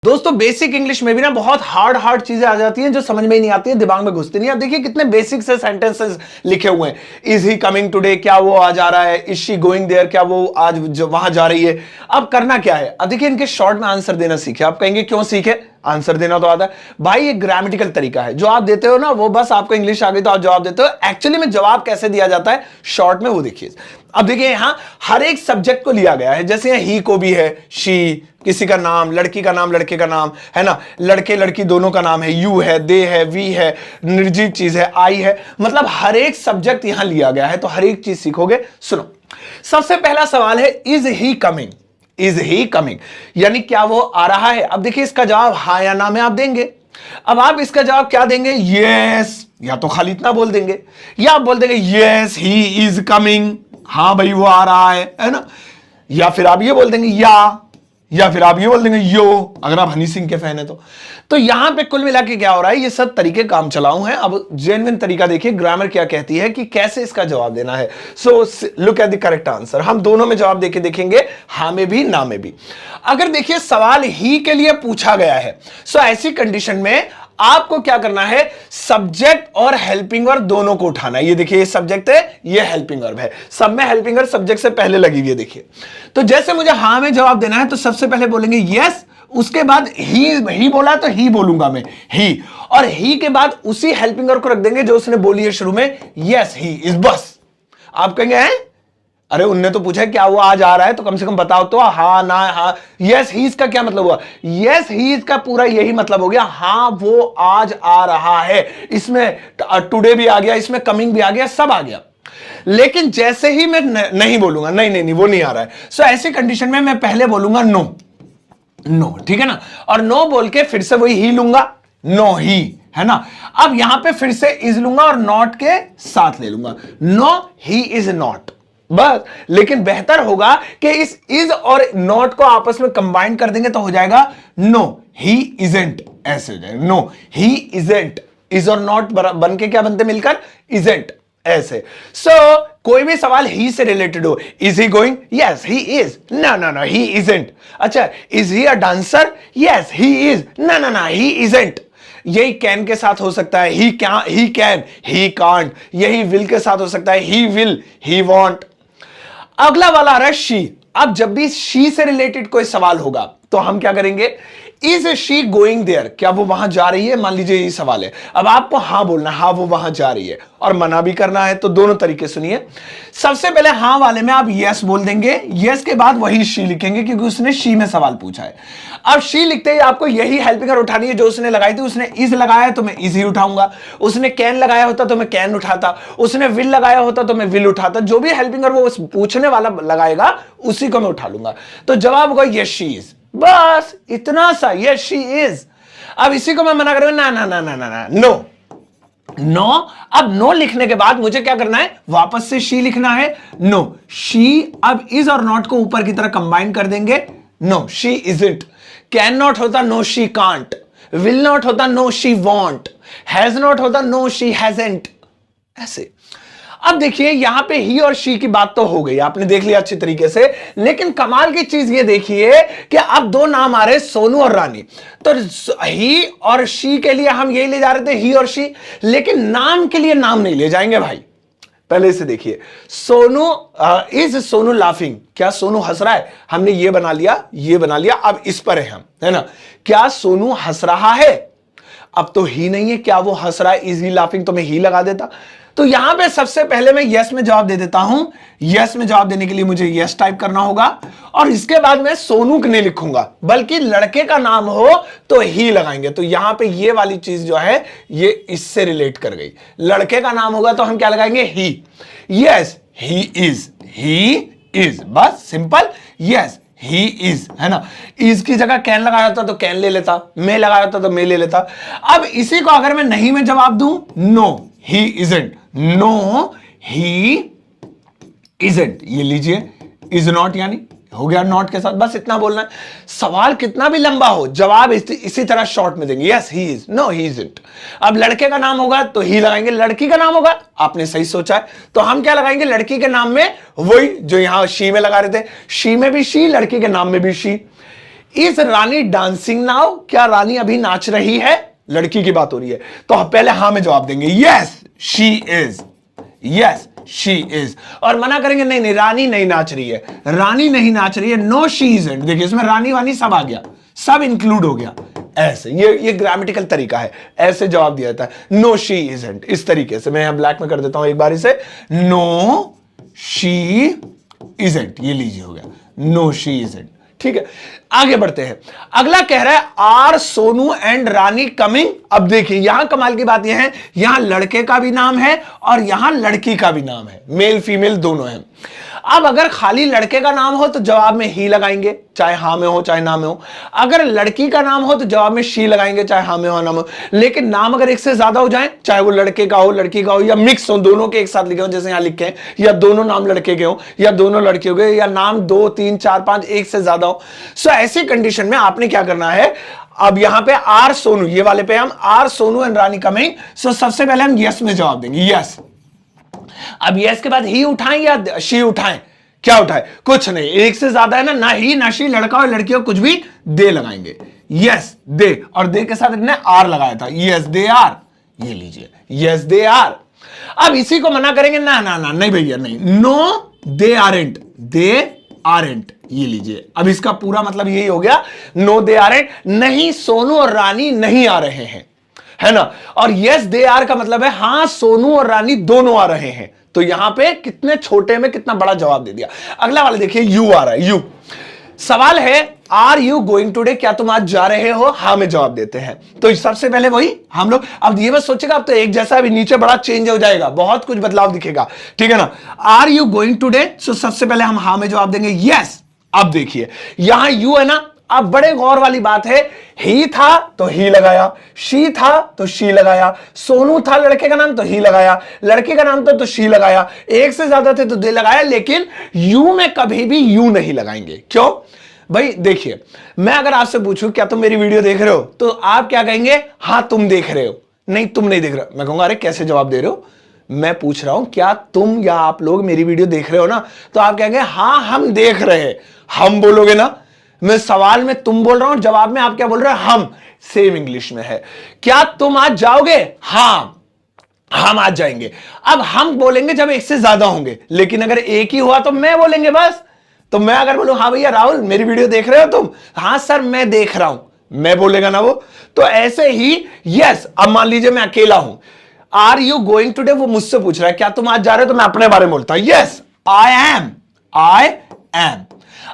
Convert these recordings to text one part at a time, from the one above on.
दोस्तों basic English में भी ना बहुत हार्ड चीजें आ जाती हैं जो समझ में ही नहीं आती है, दिमाग में घुसती नहीं। अब देखिए कितने बेसिक से सेंटेंसेस लिखे हुए हैं। इज ही कमिंग टुडे, क्या वो आज आ रहा है। इज शी गोइंग देयर, क्या वो आज वहां जा रही है। अब करना क्या है, अब देखिए इनके शॉर्ट में आंसर देना सीखे। आप कहेंगे क्यों सीखे, आंसर देना तो आता है भाई। ये ग्रामेटिकल तरीका है जो आप देते हो ना, वो बस आपको इंग्लिश आ गई तो आप जवाब देते हो। एक्चुअली में जवाब कैसे दिया जाता है शॉर्ट में, वो देखिए। अब देखिए यहां हर एक सब्जेक्ट को लिया गया है, जैसे यहां ही को भी है, शी किसी का नाम, लड़की का नाम लड़के का नाम है ना, लड़के लड़की दोनों का नाम है, यू है, दे है, वी है, निर्जीव चीज है, आई है। मतलब हर एक सब्जेक्ट यहां लिया गया है, तो हर एक चीज सीखोगे। सुनो, सबसे पहला सवाल है is he coming. Is he coming यानी क्या वो आ रहा है। अब देखिए इसका जवाब हाँ या ना में आप देंगे। अब आप इसका जवाब क्या देंगे, यस, या तो खाली इतना बोल देंगे, या आप बोल देंगे यस ही इज कमिंग, हाँ भाई वो आ रहा है ना। या फिर आप ये बोल देंगे या फिर आप ये बोल देंगे यो, अगर आप हनी सिंह के फैन है तो यहां पे कुल मिला के क्या हो रहा है, ये सब तरीके काम चलाऊ हैं। अब जेन्युइन तरीका देखिए, ग्रामर क्या कहती है कि कैसे इसका जवाब देना है। So look at the correct answer. हम दोनों में जवाब देके देखेंगे, हाँ में भी ना में भी। अगर देखिए सवाल ही के लिए पूछा गया है, सो ऐसी कंडीशन में आपको क्या करना है, सब्जेक्ट और हेल्पिंग वर्ब दोनों को उठाना है। ये देखिए ये सब्जेक्ट है, ये हेल्पिंग वर्ब है। सब में हेल्पिंग वर्ब सब्जेक्ट से पहले लगी हुई है। देखिए तो जैसे मुझे हाँ में जवाब देना है तो सबसे पहले बोलेंगे यस, उसके बाद ही बोला तो ही बोलूंगा मैं, ही, और ही के बाद उसी हेल्पिंग वर्ब को रख देंगे जो उसने बोली है शुरू में, यस ही इज। बस आप कहेंगे हैं अरे उनने तो पूछा क्या वो आज आ रहा है, तो कम से कम बताओ तो हाँ ना हाँ। यस ही का क्या मतलब हुआ, यस ही का पूरा यही मतलब हो गया, हाँ वो आज आ रहा है। इसमें टुडे भी आ गया, इसमें कमिंग भी आ गया, सब आ गया। लेकिन जैसे ही मैं नहीं बोलूंगा, नहीं वो नहीं आ रहा है, सो ऐसी कंडीशन में मैं पहले बोलूंगा नो, ठीक है ना। और नो बोल के फिर से वही ही लूंगा, नो ही, है ना। अब यहां पे फिर से इज लूंगा और नॉट के साथ ले लूंगा, नो ही इज नॉट, बस। लेकिन बेहतर होगा कि इस इज और नॉट को आपस में कंबाइन कर देंगे तो हो जाएगा नो ही इजेंट, ऐसे हो जाएगा नो ही इजेंट। इज और नॉट बन के क्या बनते मिलकर, इजेंट, ऐसे। सो कोई भी सवाल ही से रिलेटेड हो, is he going, yes he is, ना ही इजेंट। अच्छा, is he a dancer, yes he is, ना ही इजेंट। यही कैन के साथ हो सकता है, ही कैन, ही कांट। यही विल के साथ हो सकता है, ही विल, ही वॉन्ट। अगला वाला आ रहा है शी। अब जब भी शी से रिलेटेड कोई सवाल होगा तो हम क्या करेंगे, इज शी गोइंग देयर, क्या वो वहां जा रही है। मान लीजिए ये सवाल है, अब आपको हाँ बोलना, हाँ वो वहां जा रही है, और मना भी करना है। तो दोनों तरीके सुनिए। सबसे पहले हाँ वाले में आप यस बोल देंगे, यस के बाद वही शी लिखेंगे क्योंकि उसने शी में सवाल पूछा है। अब शी लिखते ही आपको यही हेल्पिंग वर्ब उठानी है जो उसने लगाई थी। उसने इज लगाया तो मैं इज ही उठाऊंगा, उसने कैन लगाया होता तो मैं कैन उठाता, उसने विल लगाया होता तो मैं विल उठाता। जो भी हेल्पिंग वर्ब वो पूछने वाला लगाएगा उसी को मैं उठा लूंगा। तो जवाब होगा यस शी इज, बस इतना सा, यस शी इज। अब इसी को मैं मना करूंगा, ना नो। अब नो लिखने के बाद मुझे क्या करना है, वापस से शी लिखना है, नो शी। अब इज और नॉट को ऊपर की तरह कंबाइन कर देंगे, no she isn't. Can not होता no she can't, will not होता no she won't, has not होता नो शी हैजंट, ऐसे। अब देखिए यहां पे ही और शी की बात तो हो गई, आपने देख लिया अच्छी तरीके से। लेकिन कमाल की चीज ये देखिए कि अब दो नाम आ रहे सोनू और रानी। तो ही और शी के लिए हम यही ले जा रहे थे, ही और शी, लेकिन नाम के लिए नाम नहीं ले जाएंगे भाई। पहले इसे देखिए, सोनू, इज सोनू लाफिंग, क्या सोनू हंस रहा है। हमने ये बना लिया। अब इस पर है हम, है ना, क्या सोनू हंस रहा है। अब तो ही नहीं है, क्या वो हंस रहा है, इज ही लाफिंग, तो मैं ही लगा देता। तो यहां पे सबसे पहले मैं यस में जवाब दे देता हूं। यस में जवाब देने के लिए मुझे यस टाइप करना होगा, और इसके बाद मैं सोनू नहीं लिखूंगा, बल्कि लड़के का नाम हो तो ही लगाएंगे। तो यहां पे ये वाली चीज जो है ये इससे रिलेट कर गई। लड़के का नाम होगा तो हम क्या लगाएंगे, ही। यस ही इज, बस सिंपल, यस ही इज, है ना। इज की जगह कैन लगाया होता तो कैन ले लेता, मैं लगाया होता तो मैं ले लेता। अब इसी को अगर मैं नहीं में जवाब दूं, no he isn't, no he isn't, ये लीजिए इज नॉट, यानी हो गया नॉट के साथ, बस इतना बोलना है। सवाल कितना भी लंबा हो, जवाब इसी तरह शॉर्ट में देंगे, yes he is, no he isn't. अब लड़के का नाम होगा तो ही लगाएंगे, लड़की का नाम होगा, आपने सही सोचा है, तो हम क्या लगाएंगे, लड़की के नाम में वही जो यहां शी में लगा रहे थे, शी में भी शी, लड़की के नाम में भी she. Is Rani dancing now, क्या रानी अभी नाच रही है? लड़की की बात हो रही है, तो पहले हाँ में जवाब देंगे, yes she is, yes she is. और मना करेंगे नहीं नहीं रानी नहीं नाच रही है, रानी नहीं नाच रही है, नो शी इजंट। देखिए इसमें रानी वानी सब आ गया, सब इंक्लूड हो गया। ऐसे ये ग्रामेटिकल तरीका है, ऐसे जवाब दिया जाता है, नो शी इजंट। इस तरीके से मैं यहां ब्लैक में कर देता हूं एक बार इसे, नो शी इजंट, ये लीजिए हो गया, नो शी इजंट। ठीक है, आगे बढ़ते हैं। अगला कह रहा है are Sonu and Rani coming. अब देखिए यहां कमाल की बात यह है, यहां लड़के का भी नाम है और यहां लड़की का भी नाम है, मेल फीमेल दोनों है। अब अगर खाली लड़के का नाम हो तो जवाब में ही लगाएंगे, चाहे हां में हो चाहे ना में हो। अगर लड़की का नाम हो तो जवाब में शी लगाएंगे, चाहे हां में हो ना में हो। लेकिन नाम अगर एक से ज्यादा हो जाए, चाहे वो लड़के का हो लड़की का हो या मिक्स हो, दोनों के एक साथ लिखे हो जैसे यहां लिखे हैं, या दोनों नाम लड़के के हो या दोनों लड़कियों के, या नाम 2 3 4 5 एक से ज्यादा हो, सो ऐसी कंडीशन में आपने क्या करना है, अब यहां पे आर सोनू, ये वाले पे हम are Sonu and Rani coming, so सबसे पहले हम यस में जवाब देंगे, यस। अब यस के बाद ही उठाएं या शी उठाएं? क्या उठाए? कुछ नहीं, एक से ज्यादा है ना ही ना शी, लड़का और लड़की हो कुछ भी, दे लगाएंगे, यस दे, और दे के साथ इतने आर लगाया था, यस दे आर, ये लीजिए यस दे आर। अब इसी को मना करेंगे, ना ना ना नहीं भैया नहीं, नो दे आरेंट, दे आरेंट, ये लीजिए। अब इसका पूरा मतलब यही हो गया, नो दे आरेंट, नहीं सोनू और रानी नहीं आ रहे हैं, है ना। और यस दे आर का मतलब है हां सोनू और रानी दोनों आ रहे हैं। तो यहां पे कितने छोटे में कितना बड़ा जवाब दे दिया। अगला वाले देखिए, यू आ रहा है, यू। सवाल है आर यू गोइंग टुडे, क्या तुम आज जा रहे हो? हाँ में जवाब देते हैं। तो सबसे पहले वही हम लोग, अब ये बस सोचेगा अब तो एक जैसा, अभी नीचे बड़ा चेंज हो जाएगा, बहुत कुछ बदलाव दिखेगा, ठीक है ना। आर यू गोइंग टुडे, सो सबसे पहले हम हाँ में जवाब देंगे, यस। अब देखिए यहां यू है ना, अब बड़े गौर वाली बात है, ही था तो ही लगाया, शी था तो शी लगाया, सोनू था लड़के का नाम तो ही लगाया, लड़के का नाम तो शी लगाया, एक से ज्यादा थे तो दे लगाया, लेकिन यू में कभी भी यू नहीं लगाएंगे। क्यों भाई? देखिए मैं अगर आपसे पूछूं क्या तुम मेरी वीडियो देख रहे हो, तो आप क्या कहेंगे? हाँ तुम देख रहे हो, नहीं तुम नहीं देख रहे हो। मैं कहूंगा अरे कैसे जवाब दे रहे हो, मैं पूछ रहा हूं क्या तुम या आप लोग मेरी वीडियो देख रहे हो ना, तो आप कहेंगे हाँ हम देख रहे हैं, हम बोलोगे ना। मैं सवाल में तुम बोल रहा हूं, जवाब में आप क्या बोल रहे हो? हम। सेम इंग्लिश में है, क्या तुम आज जाओगे? हाँ हम आज जाएंगे। अब हम बोलेंगे जब एक से ज्यादा होंगे, लेकिन अगर एक ही हुआ तो मैं बोलेंगे बस। तो मैं अगर बोलूं हाँ भैया राहुल मेरी वीडियो देख रहे हो तुम? हाँ सर मैं देख रहा हूं, मैं बोलेगा ना वो। तो ऐसे ही यस, अब मान लीजिए मैं अकेला हूं, आर यू गोइंग टुडे, वो मुझसे पूछ रहा है क्या तुम आज जा रहे हो, तो मैं अपने बारे में बोलता हूं yes I am, I am.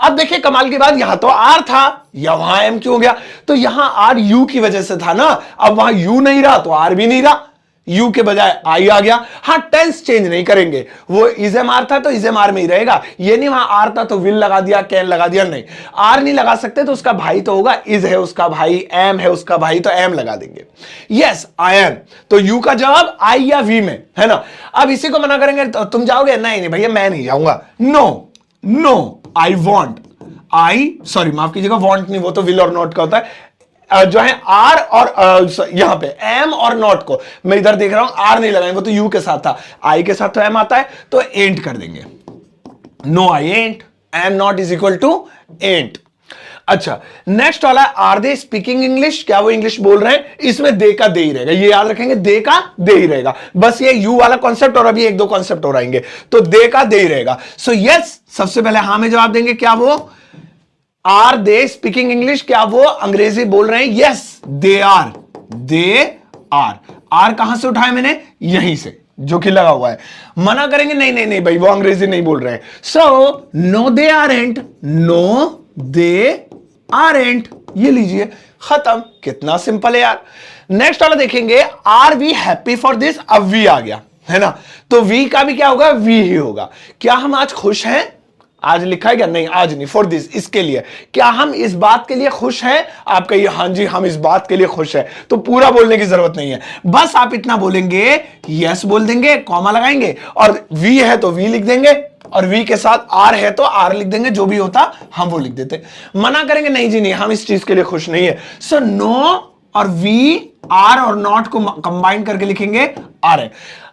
अब देखिए कमाल की बात, यहां तो आर था, या वहां एम क्यों हो गया? तो यहां आर यू की वजह से था ना, अब वहां यू नहीं रहा तो आर भी नहीं रहा, यू के बजाय आई आ गया। हाँ टेंस चेंज नहीं करेंगे, वो इज एम आर था तो इज एम आर में ही रहेगा, ये नहीं वहां आर था तो विल लगा दिया कैन लगा दिया, नहीं आर नहीं लगा सकते तो उसका भाई तो होगा, इज है उसका भाई, एम है उसका भाई, तो एम लगा देंगे। यस आई एम, तो यू का जवाब आई या वी में है ना। अब इसी को मना करेंगे तो तुम जाओगे? नहीं नहीं भैया मैं नहीं जाऊंगा, no no I won't, I sorry माफ कीजिएगा वॉन्ट नहीं, वो तो विल और नॉट का होता है। जो है आर और यहां पे एम और नॉट को मैं इधर देख रहा हूं, आर नहीं लगाएंगे, वो तो यू के साथ था, आई के साथ तो एम आता है, तो एंट कर देंगे, no I ain't, am not is equal to ain't. अच्छा नेक्स्ट वाला, आर दे स्पीकिंग इंग्लिश, क्या वो इंग्लिश बोल रहे हैं? इसमें दे का दे ही रहेगा, ये याद रखेंगे, दे का दे ही रहेगा, बस ये यू वाला कॉन्सेप्ट और अभी एक दो कॉन्सेप्ट और आएंगे, तो दे का दे ही रहेगा। सो यस सबसे पहले हाँ में जवाब देंगे, क्या वो आर दे स्पीकिंग इंग्लिश, क्या वो अंग्रेजी बोल रहे हैं? Yes they are, they are. Are कहां से उठाया मैंने? यहीं से जो कि लगा हुआ है। मना करेंगे नहीं नहीं नहीं भाई वो अंग्रेजी नहीं बोल रहे हैं, सो नो दे आरेंट, नो दे आरेंट, ये लीजिए खत्म। कितना सिंपल है यार। नेक्स्ट वाला देखेंगे, are we happy for this, अब वी आ गया है ना, तो वी का भी क्या होगा? वी ही होगा। क्या हम आज खुश हैं? आज लिखा है क्या? नहीं आज नहीं, फॉर दिस इसके लिए। क्या हम इस बात के लिए खुश हैं? आप कहिए हाँ जी हम इस बात के लिए खुश हैं, तो पूरा बोलने की जरूरत नहीं है, बस आप इतना बोलेंगे, यस बोल देंगे, कॉमा लगाएंगे, और वी है तो वी लिख देंगे, और वी के साथ आर है तो आर लिख देंगे, जो भी होता हम वो लिख देते। मना करेंगे नहीं जी नहीं हम इस चीज के लिए खुश नहीं है, सो नो और वी, आर और नॉट को कंबाइन करके लिखेंगे आर है।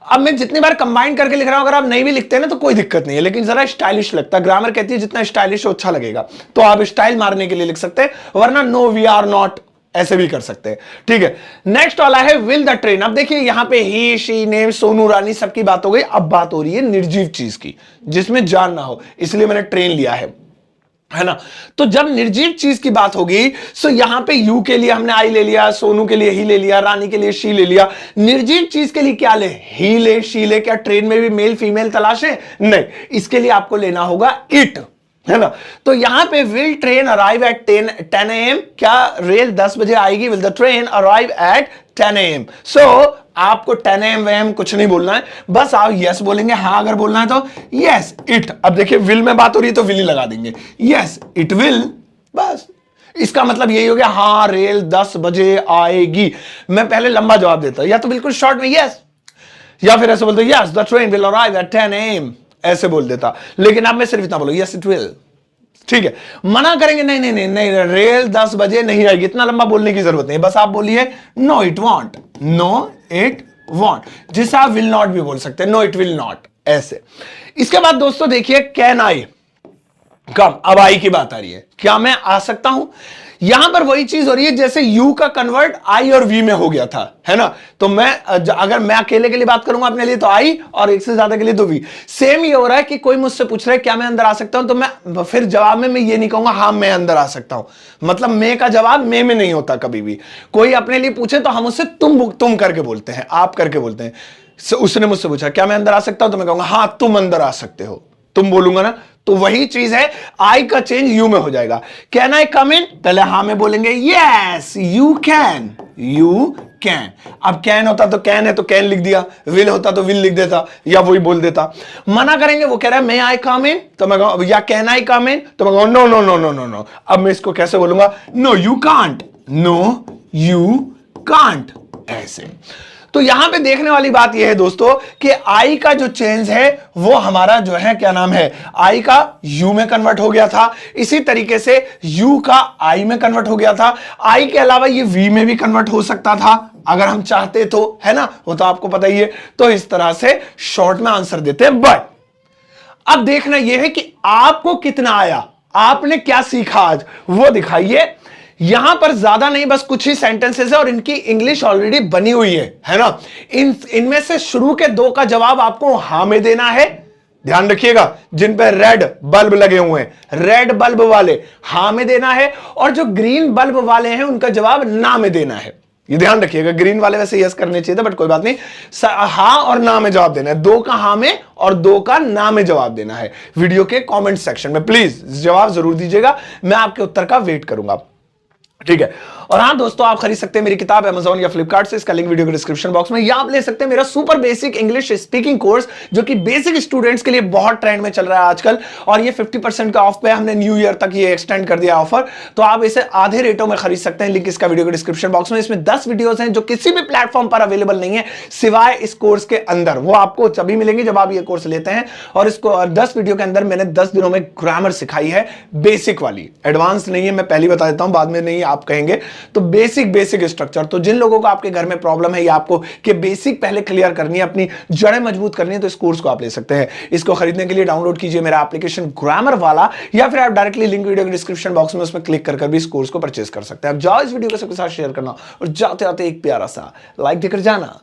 अब मैं जितनी बार कंबाइन करके लिख रहा हूं, अगर आप नहीं भी लिखते हैं ना तो कोई दिक्कत नहीं है, लेकिन जरा स्टाइलिश लगता है। ग्रामर कहती है जितना स्टाइलिश हो अच्छा लगेगा, तो आप स्टाइल मारने के लिए लिख सकते हैं, वरना नो वी आर नॉट ऐसे भी कर सकते हैं। ठीक है, नेक्स्ट वाला है विल द ट्रेन। अब देखिए यहां पे ही, शी, नेम, सोनू, रानी सबकी बात हो गई। अब बात हो रही है निर्जीव चीज की जिसमें जान ना हो, इसलिए मैंने ट्रेन लिया है ना। तो जब निर्जीव चीज की बात होगी, सो यहां पे यू के लिए हमने आई ले लिया, सोनू के लिए ही ले लिया, रानी के लिए शी ले लिया। निर्जीव चीज के लिए क्या ले? ही ले, शी ले। क्या ट्रेन में भी मेल फीमेल तलाशे? नहीं, इसके लिए आपको लेना होगा इट, है ना। तो यहां पे will train arrive at 10 AM। क्या रेल 10 बजे आएगी? Will the train arrive at 10 AM। सो आपको 10 AM वैम कुछ नहीं बोलना है, बस आप यस बोलेंगे। हाँ अगर बोलना है तो यस इट। अब देखिए विल में बात हो रही है तो विल ही लगा देंगे, यस इट विल, बस। इसका मतलब यही हो गया, हाँ रेल 10 बजे आएगी। मैं पहले लंबा जवाब देता, या तो बिल्कुल शॉर्ट में यस, या फिर ऐसे बोलते yes the train will arrive at 10 AM, ऐसे बोल देता। लेकिन अब मैं सिर्फ इतना बोलूं, यस इट विल। ठीक है, मना करेंगे नहीं नहीं नहीं नहीं, रेल 10 बजे नहीं आएगी, इतना लंबा बोलने की जरूरत नहीं, बस आप बोलिए no it won't, no it won't. जिसे आप विल नॉट भी बोल सकते हैं, नो इट विल नॉट, ऐसे। इसके बाद दोस्तों देखिए कैन आई, कब? अब आई की बात आ रही है, क्या मैं आ सकता हूं? यहां पर वही चीज हो रही है जैसे यू का कन्वर्ट आई और वी में हो गया था, है ना। तो मैं अगर मैं अकेले के लिए बात करूंगा अपने लिए तो आई, और एक से ज्यादा के लिए तो वी। सेम ये हो रहा है कि कोई मुझसे पूछ रहा है क्या मैं अंदर आ सकता हूं, तो मैं फिर जवाब में मैं ये नहीं कहूंगा हाँ मैं अंदर आ सकता हूं। मतलब मैं का जवाब मैं में नहीं होता कभी भी। कोई अपने लिए पूछे तो हम उससे तुम करके बोलते हैं, आप करके बोलते हैं। उसने मुझसे पूछा क्या मैं अंदर आ सकता हूं, तो मैं कहूंगा हाँ तुम अंदर आ सकते हो, तुम बोलूंगा ना। तो वही चीज है, आई का चेंज यू में हो जाएगा। कैन आई कम इन? पहले हाँ में बोलेंगे yes you can, you can. अब कैन होता तो कैन है तो कैन लिख दिया, विल होता तो विल लिख देता, या वही बोल देता। मना करेंगे, वो कह रहा है मे आई कम इन, तो मैं कहूं या कैन आई कम इन, तो मैं कहूं no no no no no no. अब मैं इसको कैसे बोलूंगा? No you can't, no you can't, ऐसे। तो यहां पे देखने वाली बात यह है दोस्तों कि आई का जो चेंज है वो हमारा जो है क्या नाम है, आई का यू में कन्वर्ट हो गया था। इसी तरीके से यू का आई में कन्वर्ट हो गया था। आई के अलावा ये वी में भी कन्वर्ट हो सकता था अगर हम चाहते तो, है ना, वो तो आपको पता ही है। तो इस तरह से शॉर्ट में आंसर देते हैं। बट अब देखना यह है कि आपको कितना आया, आपने क्या सीखा आज, वो दिखाइए। यहां पर ज्यादा नहीं, बस कुछ ही सेंटेंसेस है और इनकी इंग्लिश ऑलरेडी बनी हुई है ना। इनमें से शुरू के 2 का जवाब आपको हां में देना है। ध्यान रखिएगा, जिन पे रेड बल्ब लगे हुए हैं, रेड बल्ब वाले हां में देना है, और जो ग्रीन बल्ब वाले हैं उनका जवाब ना में देना है। ये ध्यान रखिएगा, ग्रीन वाले वैसे यस करने चाहिए था बट कोई बात नहीं, हां और ना में जवाब देना है। 2 का हां में और 2 का ना में जवाब देना है। वीडियो के कमेंट सेक्शन में प्लीज जवाब जरूर दीजिएगा, मैं आपके उत्तर का वेट करूंगा। ठीक है, और हाँ दोस्तों, आप खरीद सकते हैं मेरी किताब Amazon या फ्लिपकार्ट से, इसका लिंक वीडियो के डिस्क्रिप्शन बॉक्स में, या आप ले सकते हैं मेरा super basic English speaking course जो कि बेसिक स्टूडेंट्स के लिए बहुत ट्रेंड में चल रहा है आजकल, और ये 50% का ऑफ पे हमने न्यू ईयर तक ये एक्सटेंड कर दिया ऑफर। तो आप इसे आधे रेटों में खरीद सकते हैं, लिंक इसका वीडियो के डिस्क्रिप्शन बॉक्स में। इसमें 10 वीडियोस हैं जो किसी भी प्लेटफॉर्म पर अवेलेबल नहीं है सिवाय इस कोर्स के अंदर। वो आपको तभी मिलेंगे जब आप ये कोर्स लेते हैं। और इसको 10 वीडियो के अंदर मैंने 10 दिनों में ग्रामर सिखाई है, बेसिक वाली, एडवांस नहीं है, मैं पहले बता देता हूं, बाद में नहीं आप कहेंगे। तो बेसिक स्ट्रक्चर, तो जिन लोगों को आपके घर में प्रॉब्लम है या आपको कि बेसिक पहले क्लियर करनी है, अपनी जड़ें मजबूत करनी है, तो इस कोर्स को आप ले सकते हैं। इसको खरीदने के लिए डाउनलोड कीजिए मेरा एप्लीकेशन ग्रामर वाला, या फिर आप डायरेक्टली लिंक वीडियो के डिस्क्रिप्शन बॉक्स में उसमें क्लिक कर भी इस कोर्स को परचेज कर सकते हैं। आप जाओ, इस वीडियो को सबके साथ शेयर करना, और जाते आते एक प्यारा सा लाइक देकर जाना।